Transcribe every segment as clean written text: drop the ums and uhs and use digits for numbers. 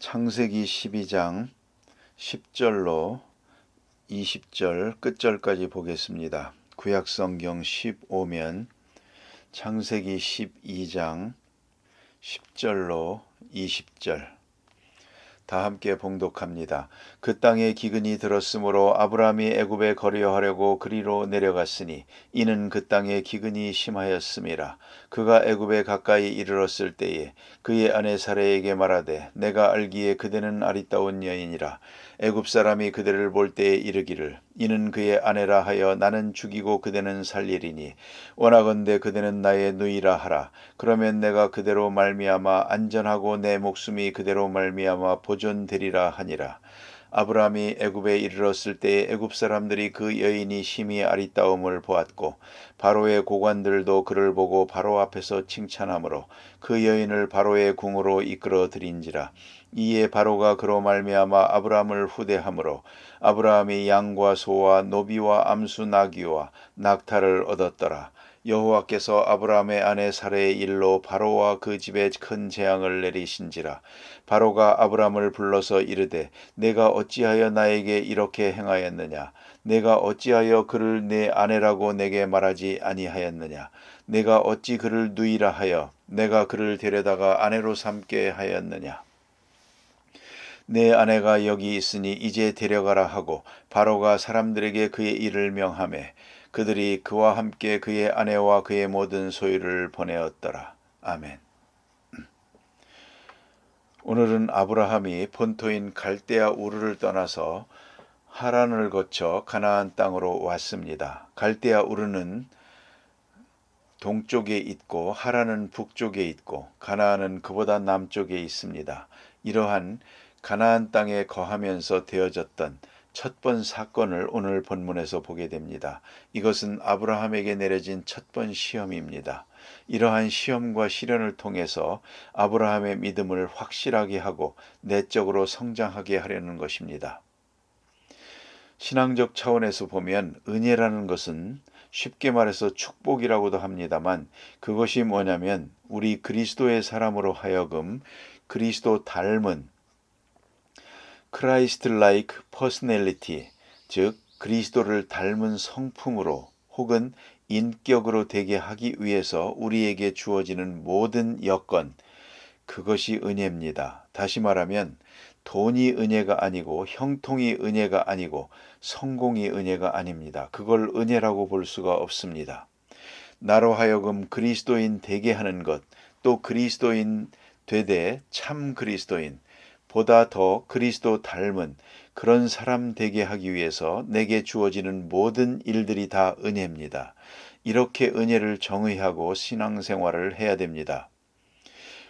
창세기 12장 10절로 20절 끝절까지 보겠습니다. 구약성경 15면 창세기 12장 10절로 20절 다 함께 봉독합니다. 그 땅에 기근이 들었으므로 아브라함이 애굽에 거류하려고 그리로 내려갔으니 이는 그 땅에 기근이 심하였음이라. 그가 애굽에 가까이 이르렀을 때에 그의 아내 사레에게 말하되 내가 알기에 그대는 아리따운 여인이라. 애굽 사람이 그대를 볼 때에 이르기를 이는 그의 아내라 하여 나는 죽이고 그대는 살리리니 원하건대 그대는 나의 누이라 하라. 그러면 내가 그대로 말미암아 안전하고 내 목숨이 그대로 말미암아 보존되리라 하니라. 아브라함이 애굽에 이르렀을 때에 애굽 사람들이 그 여인이 심히 아리따움을 보았고 바로의 고관들도 그를 보고 바로 앞에서 칭찬하므로 그 여인을 바로의 궁으로 이끌어 들인지라. 이에 바로가 그로 말미암아 아브라함을 후대하므로 아브라함이 양과 소와 노비와 암수 나귀와 낙타를 얻었더라. 여호와께서 아브라함의 아내 사레의 일로 바로와 그 집에 큰 재앙을 내리신지라. 바로가 아브라함을 불러서 이르되 내가 어찌하여 나에게 이렇게 행하였느냐. 내가 어찌하여 그를 내 아내라고 내게 말하지 아니하였느냐. 내가 어찌 그를 누이라 하여 내가 그를 데려다가 아내로 삼게 하였느냐. 내 아내가 여기 있으니 이제 데려가라 하고 바로가 사람들에게 그의 일을 명하매 그들이 그와 함께 그의 아내와 그의 모든 소유를 보내었더라. 아멘. 오늘은 아브라함이 본토인 갈대아 우르를 떠나서 하란을 거쳐 가나안 땅으로 왔습니다. 갈대아 우르는 동쪽에 있고 하란은 북쪽에 있고 가나안은 그보다 남쪽에 있습니다. 이러한 가나안 땅에 거하면서 되어졌던 첫 번 사건을 오늘 본문에서 보게 됩니다. 이것은 아브라함에게 내려진 첫 번 시험입니다. 이러한 시험과 시련을 통해서 아브라함의 믿음을 확실하게 하고 내적으로 성장하게 하려는 것입니다. 신앙적 차원에서 보면 은혜라는 것은 쉽게 말해서 축복이라고도 합니다만 그것이 뭐냐면 우리 그리스도의 사람으로 하여금 그리스도 닮은 Christ-like personality, 즉 그리스도를 닮은 성품으로 혹은 인격으로 되게 하기 위해서 우리에게 주어지는 모든 여건, 그것이 은혜입니다. 다시 말하면 돈이 은혜가 아니고 형통이 은혜가 아니고 성공이 은혜가 아닙니다. 그걸 은혜라고 볼 수가 없습니다. 나로 하여금 그리스도인 되게 하는 것, 또 그리스도인 되되 참 그리스도인, 보다 더 그리스도 닮은 그런 사람 되게 하기 위해서 내게 주어지는 모든 일들이 다 은혜입니다. 이렇게 은혜를 정의하고 신앙생활을 해야 됩니다.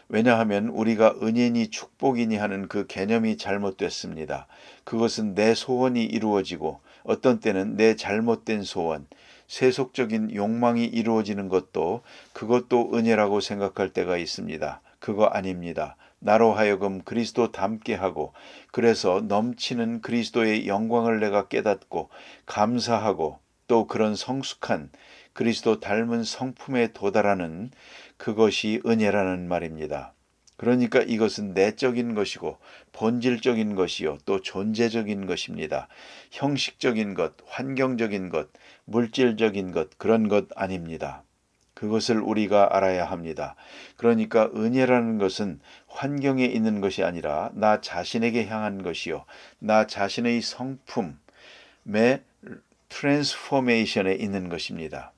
왜냐하면 우리가 은혜니 축복이니 하는 그 개념이 잘못됐습니다. 그것은 내 소원이 이루어지고 어떤 때는 내 잘못된 소원, 세속적인 욕망이 이루어지는 그것도 은혜라고 생각할 때가 있습니다. 그거 아닙니다. 나로 하여금 그리스도 닮게 하고 그래서 넘치는 그리스도의 영광을 내가 깨닫고 감사하고 또 그런 성숙한 그리스도 닮은 성품에 도달하는 그것이 은혜라는 말입니다. 그러니까 이것은 내적인 것이고 본질적인 것이요 또 존재적인 것입니다. 형식적인 것, 환경적인 것, 물질적인 것 그런 것 아닙니다. 그것을 우리가 알아야 합니다. 그러니까 은혜라는 것은 환경에 있는 것이 아니라 나 자신에게 향한 것이요 나 자신의 성품의 트랜스포메이션에 있는 것입니다.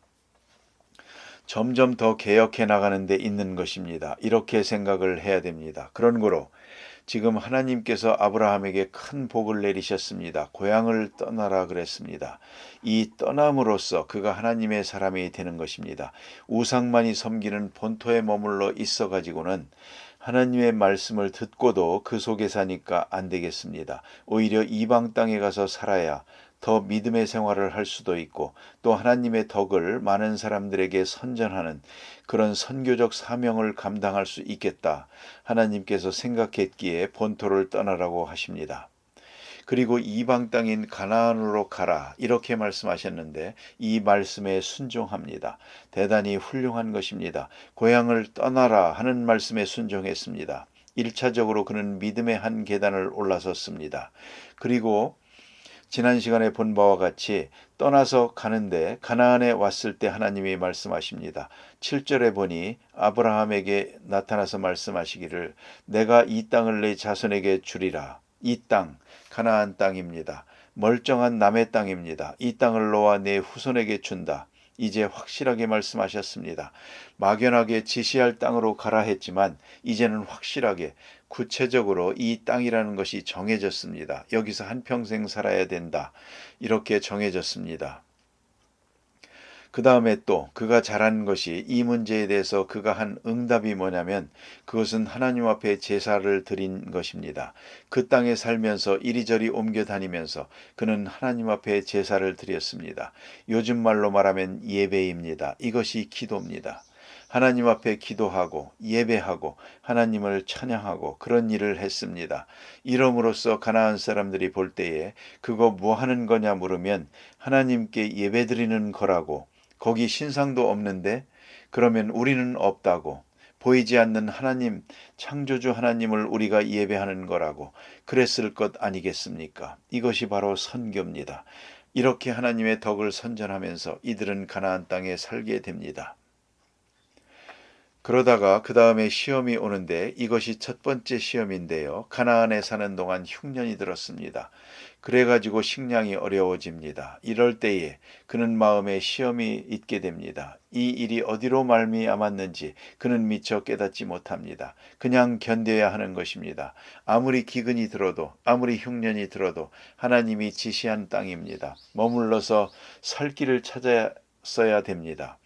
점점 더 개혁해 나가는 데 있는 것입니다. 이렇게 생각을 해야 됩니다. 그런 거로 지금 하나님께서 아브라함에게 큰 복을 내리셨습니다. 고향을 떠나라 그랬습니다. 이 떠남으로써 그가 하나님의 사람이 되는 것입니다. 우상만이 섬기는 본토에 머물러 있어 가지고는 하나님의 말씀을 듣고도 그 속에 사니까 안 되겠습니다. 오히려 이방 땅에 가서 살아야 더 믿음의 생활을 할 수도 있고 또 하나님의 덕을 많은 사람들에게 선전하는 그런 선교적 사명을 감당할 수 있겠다. 하나님께서 생각했기에 본토를 떠나라고 하십니다. 그리고 이방 땅인 가나안으로 가라 이렇게 말씀하셨는데 이 말씀에 순종합니다. 대단히 훌륭한 것입니다. 고향을 떠나라 하는 말씀에 순종했습니다. 1차적으로 그는 믿음의 한 계단을 올라섰습니다. 그리고 지난 시간에 본 바와 같이 떠나서 가는데 가나안에 왔을 때 하나님이 말씀하십니다. 7절에 보니 아브라함에게 나타나서 말씀하시기를 내가 이 땅을 내 자손에게 주리라. 이 땅, 가나안 땅입니다. 멀쩡한 남의 땅입니다. 이 땅을 너와 내 후손에게 준다. 이제 확실하게 말씀하셨습니다. 막연하게 지시할 땅으로 가라 했지만 이제는 확실하게 구체적으로 이 땅이라는 것이 정해졌습니다. 여기서 한평생 살아야 된다. 이렇게 정해졌습니다. 그 다음에 또 그가 잘한 것이 이 문제에 대해서 그가 한 응답이 뭐냐면 그것은 하나님 앞에 제사를 드린 것입니다. 그 땅에 살면서 이리저리 옮겨 다니면서 그는 하나님 앞에 제사를 드렸습니다. 요즘 말로 말하면 예배입니다. 이것이 기도입니다. 하나님 앞에 기도하고 예배하고 하나님을 찬양하고 그런 일을 했습니다. 이름으로써 가나안 사람들이 볼 때에 그거 뭐 하는 거냐 물으면 하나님께 예배드리는 거라고 거기 신상도 없는데 그러면 우리는 없다고 보이지 않는 하나님 창조주 하나님을 우리가 예배하는 거라고 그랬을 것 아니겠습니까? 이것이 바로 선교입니다. 이렇게 하나님의 덕을 선전하면서 이들은 가나안 땅에 살게 됩니다. 그러다가 그 다음에 시험이 오는데 이것이 첫 번째 시험인데요. 가나안에 사는 동안 흉년이 들었습니다. 그래가지고 식량이 어려워집니다. 이럴 때에 그는 마음에 시험이 있게 됩니다. 이 일이 어디로 말미암았는지 그는 미처 깨닫지 못합니다. 그냥 견뎌야 하는 것입니다. 아무리 기근이 들어도 아무리 흉년이 들어도 하나님이 지시한 땅입니다. 머물러서 살 길을 찾았어야 됩니다.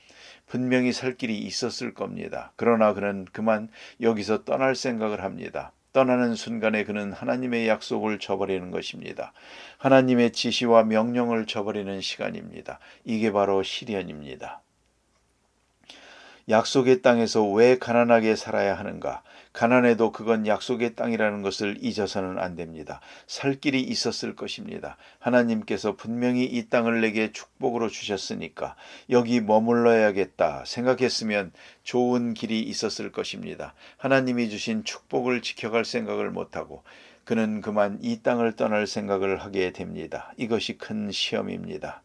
분명히 살 길이 있었을 겁니다. 그러나 그는 그만 여기서 떠날 생각을 합니다. 떠나는 순간에 그는 하나님의 약속을 저버리는 것입니다. 하나님의 지시와 명령을 저버리는 시간입니다. 이게 바로 시련입니다. 약속의 땅에서 왜 가난하게 살아야 하는가? 가난해도 그건 약속의 땅이라는 것을 잊어서는 안 됩니다. 살 길이 있었을 것입니다. 하나님께서 분명히 이 땅을 내게 축복으로 주셨으니까 여기 머물러야겠다 생각했으면 좋은 길이 있었을 것입니다. 하나님이 주신 축복을 지켜갈 생각을 못하고 그는 그만 이 땅을 떠날 생각을 하게 됩니다. 이것이 큰 시험입니다.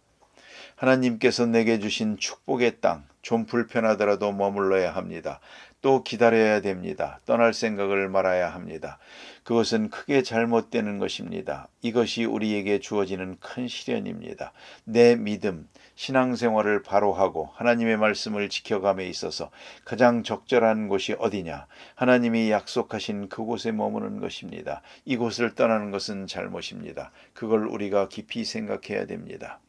하나님께서 내게 주신 축복의 땅, 좀 불편하더라도 머물러야 합니다. 또 기다려야 됩니다. 떠날 생각을 말아야 합니다. 그것은 크게 잘못되는 것입니다. 이것이 우리에게 주어지는 큰 시련입니다. 내 믿음, 신앙생활을 바로 하고 하나님의 말씀을 지켜감에 있어서 가장 적절한 곳이 어디냐? 하나님이 약속하신 그곳에 머무는 것입니다. 이곳을 떠나는 것은 잘못입니다. 그걸 우리가 깊이 생각해야 됩니다.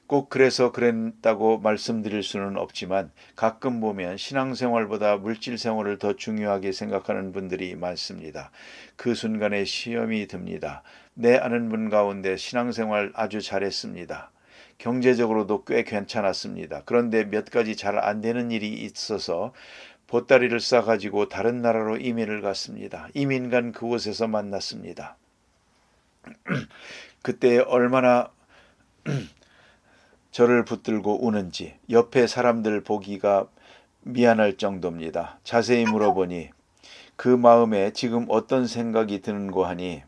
꼭 그래서 그랬다고 말씀드릴 수는 없지만 가끔 보면 신앙생활보다 물질생활을 더 중요하게 생각하는 분들이 많습니다. 그 순간에 시험이 듭니다. 내 아는 분 가운데 신앙생활 아주 잘했습니다. 경제적으로도 꽤 괜찮았습니다. 그런데 몇 가지 잘 안 되는 일이 있어서 보따리를 싸가지고 다른 나라로 이민을 갔습니다. 이민 간 그곳에서 만났습니다. 그때 얼마나 저를 붙들고 우는지 옆에 사람들 보기가 미안할 정도입니다. 자세히 물어보니 그 마음에 지금 어떤 생각이 드는고 하니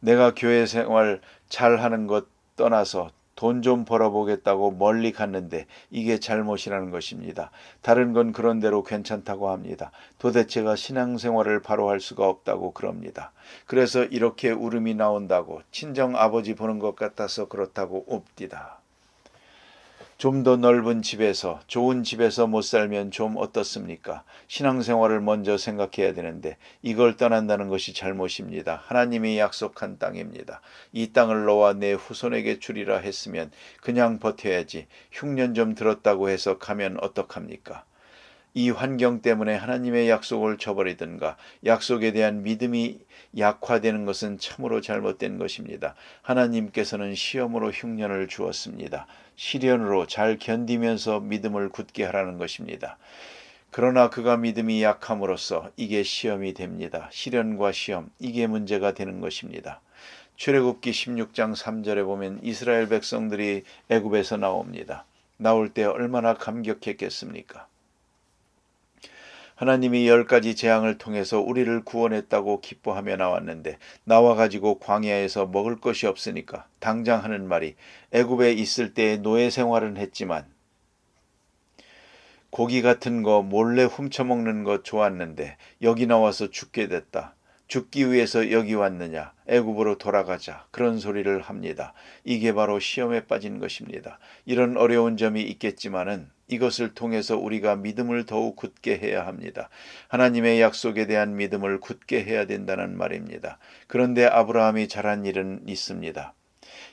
내가 교회 생활 잘하는 것 떠나서 돈 좀 벌어보겠다고 멀리 갔는데 이게 잘못이라는 것입니다. 다른 건 그런 대로 괜찮다고 합니다. 도대체가 신앙생활을 바로 할 수가 없다고 그럽니다. 그래서 이렇게 울음이 나온다고 친정 아버지 보는 것 같아서 그렇다고 옵디다. 좀 더 넓은 집에서 좋은 집에서 못 살면 좀 어떻습니까? 신앙생활을 먼저 생각해야 되는데 이걸 떠난다는 것이 잘못입니다. 하나님이 약속한 땅입니다. 이 땅을 너와 내 후손에게 주리라 했으면 그냥 버텨야지 흉년 좀 들었다고 해서 가면 어떡합니까? 이 환경 때문에 하나님의 약속을 저버리든가 약속에 대한 믿음이 약화되는 것은 참으로 잘못된 것입니다. 하나님께서는 시험으로 흉년을 주었습니다. 시련으로 잘 견디면서 믿음을 굳게 하라는 것입니다. 그러나 그가 믿음이 약함으로써 이게 시험이 됩니다. 시련과 시험, 이게 문제가 되는 것입니다. 출애굽기 16장 3절에 보면 이스라엘 백성들이 애굽에서 나옵니다. 나올 때 얼마나 감격했겠습니까? 하나님이 10가지 재앙을 통해서 우리를 구원했다고 기뻐하며 나왔는데 나와가지고 광야에서 먹을 것이 없으니까 당장 하는 말이 애굽에 있을 때에 노예 생활은 했지만 고기 같은 거 몰래 훔쳐먹는 거 좋았는데 여기 나와서 죽게 됐다. 죽기 위해서 여기 왔느냐? 애굽으로 돌아가자. 그런 소리를 합니다. 이게 바로 시험에 빠진 것입니다. 이런 어려운 점이 있겠지만은 이것을 통해서 우리가 믿음을 더욱 굳게 해야 합니다. 하나님의 약속에 대한 믿음을 굳게 해야 된다는 말입니다. 그런데 아브라함이 잘한 일은 있습니다.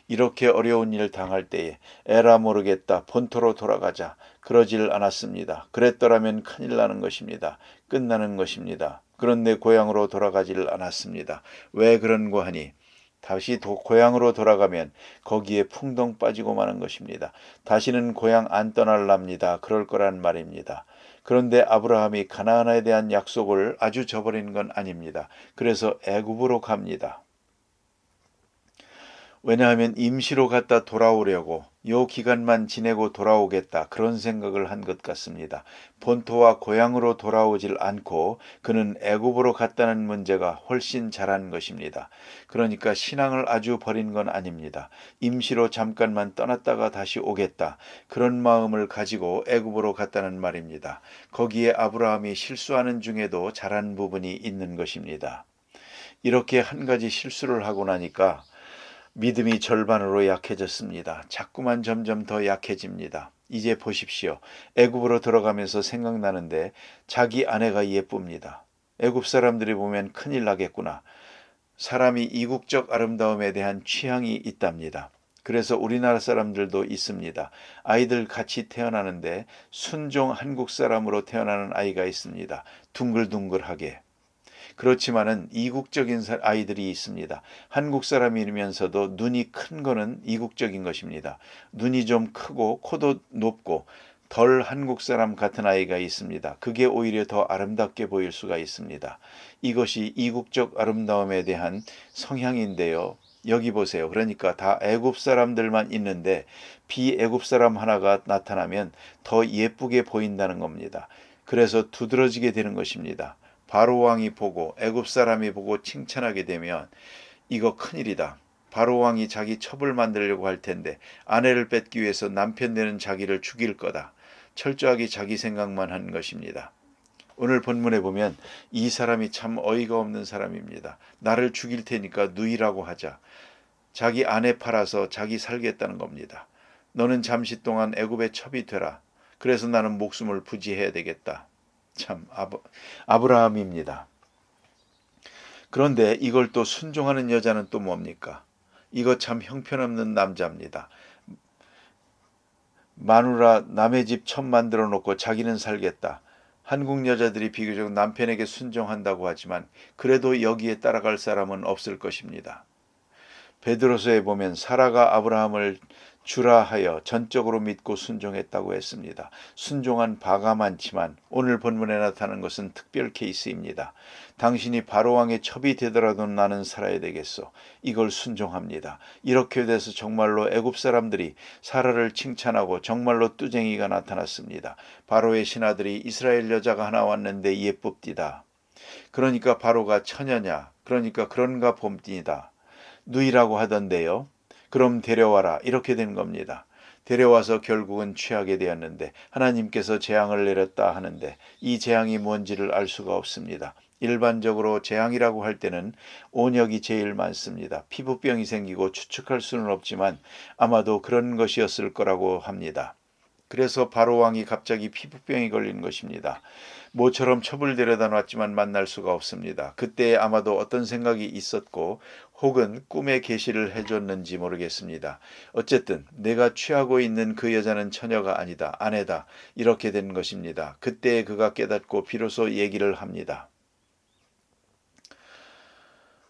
이렇게 어려운 일을 당할 때에 에라 모르겠다 본토로 돌아가자 그러질 않았습니다. 그랬더라면 큰일 나는 것입니다. 끝나는 것입니다. 그런데 고향으로 돌아가지를 않았습니다. 왜 그런고 하니 다시 고향으로 돌아가면 거기에 풍덩 빠지고 마는 것입니다. 다시는 고향 안 떠날랍니다. 그럴 거란 말입니다. 그런데 아브라함이 가나안에 대한 약속을 아주 저버린 건 아닙니다. 그래서 애굽으로 갑니다. 왜냐하면 임시로 갔다 돌아오려고 요 기간만 지내고 돌아오겠다 그런 생각을 한 것 같습니다. 본토와 고향으로 돌아오질 않고 그는 애굽으로 갔다는 문제가 훨씬 잘한 것입니다. 그러니까 신앙을 아주 버린 건 아닙니다. 임시로 잠깐만 떠났다가 다시 오겠다 그런 마음을 가지고 애굽으로 갔다는 말입니다. 거기에 아브라함이 실수하는 중에도 잘한 부분이 있는 것입니다. 이렇게 한 가지 실수를 하고 나니까 믿음이 절반으로 약해졌습니다. 자꾸만 점점 더 약해집니다. 이제 보십시오. 애굽으로 들어가면서 생각나는데 자기 아내가 예쁩니다. 애굽 사람들이 보면 큰일 나겠구나. 사람이 이국적 아름다움에 대한 취향이 있답니다. 그래서 우리나라 사람들도 있습니다. 아이들 같이 태어나는데 순종 한국 사람으로 태어나는 아이가 있습니다. 둥글둥글하게. 그렇지만은 이국적인 아이들이 있습니다. 한국 사람이면서도 눈이 큰 거는 이국적인 것입니다. 눈이 좀 크고 코도 높고 덜 한국 사람 같은 아이가 있습니다. 그게 오히려 더 아름답게 보일 수가 있습니다. 이것이 이국적 아름다움에 대한 성향인데요. 여기 보세요. 그러니까 다 애굽 사람들만 있는데 비애굽 사람 하나가 나타나면 더 예쁘게 보인다는 겁니다. 그래서 두드러지게 되는 것입니다. 바로 왕이 보고 애굽 사람이 보고 칭찬하게 되면 이거 큰일이다. 바로 왕이 자기 첩을 만들려고 할 텐데 아내를 뺏기 위해서 남편 되는 자기를 죽일 거다. 철저하게 자기 생각만 한 것입니다. 오늘 본문에 보면 이 사람이 참 어이가 없는 사람입니다. 나를 죽일 테니까 누이라고 하자. 자기 아내 팔아서 자기 살겠다는 겁니다. 너는 잠시 동안 애굽의 첩이 되라. 그래서 나는 목숨을 부지해야 되겠다. 참 아브라함입니다. 그런데 이걸 또 순종하는 여자는 또 뭡니까? 이거 참 형편없는 남자입니다. 마누라 남의 집 첩 만들어 놓고 자기는 살겠다. 한국 여자들이 비교적 남편에게 순종한다고 하지만 그래도 여기에 따라갈 사람은 없을 것입니다. 베드로서에 보면 사라가 아브라함을 주라 하여 전적으로 믿고 순종했다고 했습니다. 순종한 바가 많지만 오늘 본문에 나타나는 것은 특별 케이스입니다. 당신이 바로왕의 첩이 되더라도 나는 살아야 되겠소. 이걸 순종합니다. 이렇게 돼서 정말로 애굽 사람들이 사라를 칭찬하고 정말로 뚜쟁이가 나타났습니다. 바로의 신하들이 이스라엘 여자가 하나 왔는데 예쁩디다. 그러니까 바로가 처녀냐? 그러니까 그런가 봄디다. 누이라고 하던데요. 그럼 데려와라 이렇게 된 겁니다. 데려와서 결국은 취하게 되었는데 하나님께서 재앙을 내렸다 하는데 이 재앙이 뭔지를 알 수가 없습니다. 일반적으로 재앙이라고 할 때는 온역이 제일 많습니다. 피부병이 생기고 추측할 수는 없지만 아마도 그런 것이었을 거라고 합니다. 그래서 바로왕이 갑자기 피부병이 걸린 것입니다. 모처럼 첩을 데려다 놨지만 만날 수가 없습니다. 그때 아마도 어떤 생각이 있었고 혹은 꿈의 계시를 해줬는지 모르겠습니다. 어쨌든 내가 취하고 있는 그 여자는 처녀가 아니다. 아내다. 이렇게 된 것입니다. 그때 그가 깨닫고 비로소 얘기를 합니다.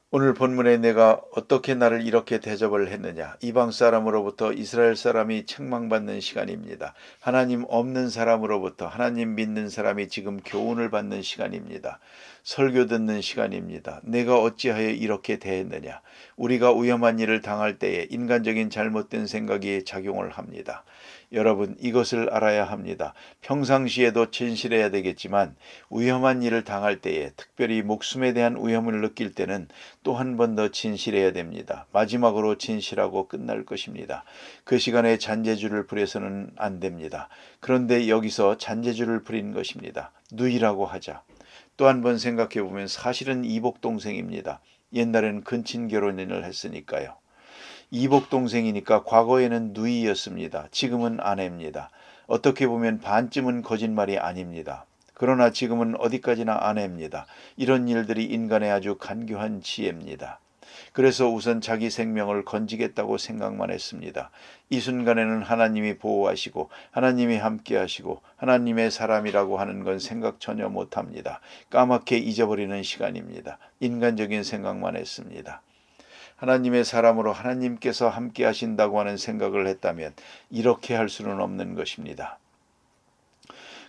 오늘 본문에 내가 어떻게 나를 이렇게 대접을 했느냐. 이방 사람으로부터 이스라엘 사람이 책망받는 시간입니다. 하나님 없는 사람으로부터 하나님 믿는 사람이 지금 교훈을 받는 시간입니다. 설교 듣는 시간입니다. 내가 어찌하여 이렇게 대했느냐. 우리가 위험한 일을 당할 때에 인간적인 잘못된 생각이 작용을 합니다. 여러분, 이것을 알아야 합니다. 평상시에도 진실해야 되겠지만 위험한 일을 당할 때에, 특별히 목숨에 대한 위험을 느낄 때는 또 한 번 더 진실해야 됩니다. 마지막으로 진실하고 끝날 것입니다. 그 시간에 잔재주를 부려서는 안 됩니다. 그런데 여기서 잔재주를 부린 것입니다. 누이라고 하자. 또 한 번 생각해 보면 사실은 이복 동생입니다. 옛날에는 근친 결혼을 했으니까요. 이복 동생이니까 과거에는 누이였습니다. 지금은 아내입니다. 어떻게 보면 반쯤은 거짓말이 아닙니다. 그러나 지금은 어디까지나 아내입니다. 이런 일들이 인간의 아주 간교한 지혜입니다. 그래서 우선 자기 생명을 건지겠다고 생각만 했습니다. 이 순간에는 하나님이 보호하시고 하나님이 함께하시고 하나님의 사람이라고 하는 건 생각 전혀 못합니다. 까맣게 잊어버리는 시간입니다. 인간적인 생각만 했습니다. 하나님의 사람으로 하나님께서 함께 하신다고 하는 생각을 했다면 이렇게 할 수는 없는 것입니다.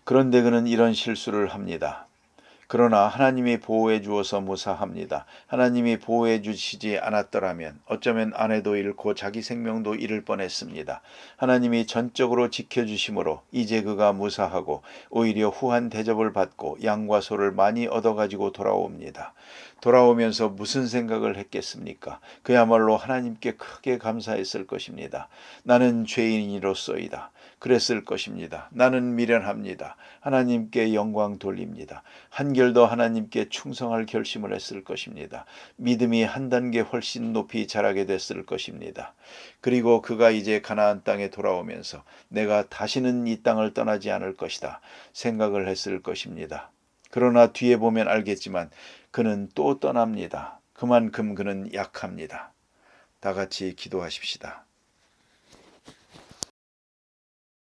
그런데 그는 이런 실수를 합니다. 그러나 하나님이 보호해 주어서 무사합니다. 하나님이 보호해 주시지 않았더라면 어쩌면 아내도 잃고 자기 생명도 잃을 뻔했습니다. 하나님이 전적으로 지켜주심으로 이제 그가 무사하고 오히려 후한 대접을 받고 양과 소를 많이 얻어가지고 돌아옵니다. 돌아오면서 무슨 생각을 했겠습니까? 그야말로 하나님께 크게 감사했을 것입니다. 나는 죄인이로소이다. 그랬을 것입니다. 나는 미련합니다. 하나님께 영광 돌립니다. 한결 더 하나님께 충성할 결심을 했을 것입니다. 믿음이 한 단계 훨씬 높이 자라게 됐을 것입니다. 그리고 그가 이제 가나안 땅에 돌아오면서 내가 다시는 이 땅을 떠나지 않을 것이다 생각을 했을 것입니다. 그러나 뒤에 보면 알겠지만 그는 또 떠납니다. 그만큼 그는 약합니다. 다 같이 기도하십시다.